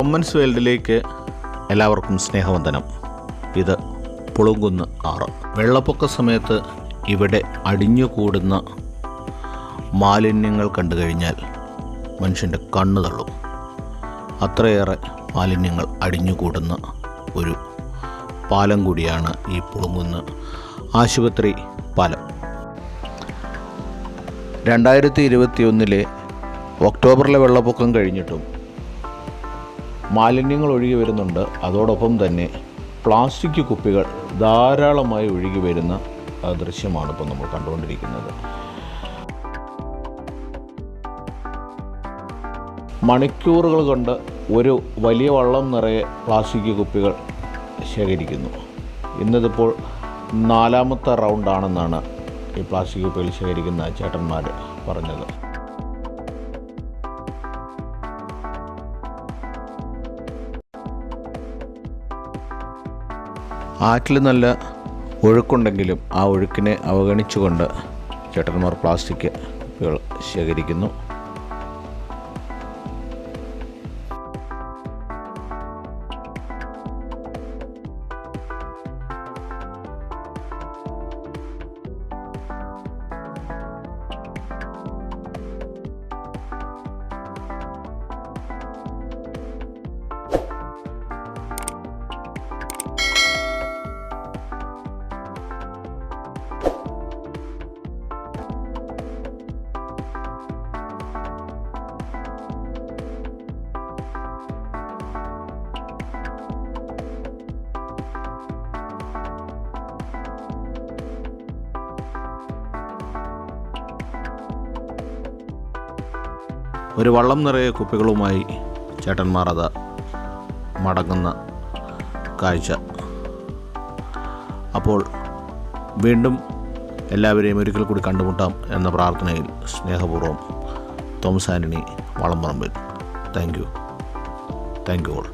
കൊമ്മൻസ് വേൾഡിലേക്ക് എല്ലാവർക്കും സ്നേഹവന്ദനം. ഇത് പുളുങ്കുന്ന് ആറ്. വെള്ളപ്പൊക്ക സമയത്ത് ഇവിടെ അടിഞ്ഞുകൂടുന്ന മാലിന്യങ്ങൾ കണ്ടു കഴിഞ്ഞാൽ മനുഷ്യൻ്റെ കണ്ണ് തള്ളും. അത്രയേറെ മാലിന്യങ്ങൾ അടിഞ്ഞുകൂടുന്ന ഒരു പാലം കൂടിയാണ് ഈ പുളുങ്കുന്ന് ആശുപത്രി പാലം. 2021 ഒക്ടോബറിലെ വെള്ളപ്പൊക്കം കഴിഞ്ഞിട്ടും മാലിന്യങ്ങൾ ഒഴുകി വരുന്നുണ്ട്. അതോടൊപ്പം തന്നെ പ്ലാസ്റ്റിക് കുപ്പികൾ ധാരാളമായി ഒഴുകി വരുന്ന ദൃശ്യമാണ് ഇപ്പോൾ നമ്മൾ കണ്ടുകൊണ്ടിരിക്കുന്നത്. മണിക്കൂറുകൾ കൊണ്ട് ഒരു വലിയ വള്ളം നിറയെ പ്ലാസ്റ്റിക് കുപ്പികൾ ശേഖരിക്കുന്നു. ഇന്നിതിപ്പോൾ 4ാമത്തെ റൗണ്ടാണെന്നാണ് ഈ പ്ലാസ്റ്റിക് കുപ്പികൾ ശേഖരിക്കുന്ന ചേട്ടന്മാർ പറഞ്ഞത്. ആറ്റിൽ നല്ല ഒഴുക്കുണ്ടെങ്കിലും ആ ഒഴുക്കിനെ അവഗണിച്ചുകൊണ്ട് ചേട്ടന്മാർ പ്ലാസ്റ്റിക് കുപ്പികൾ ശേഖരിക്കുന്നു. ഒരു വള്ളം നിറയെ കുപ്പികളുമായി ചേട്ടന്മാർ അത് മടങ്ങുന്ന കാഴ്ച. അപ്പോൾ വീണ്ടും എല്ലാവരെയും ഒരിക്കൽ കൂടി കണ്ടുമുട്ടാം എന്ന പ്രാർത്ഥനയിൽ സ്നേഹപൂർവ്വം Thomas Antony Valamparambil. Thank you all.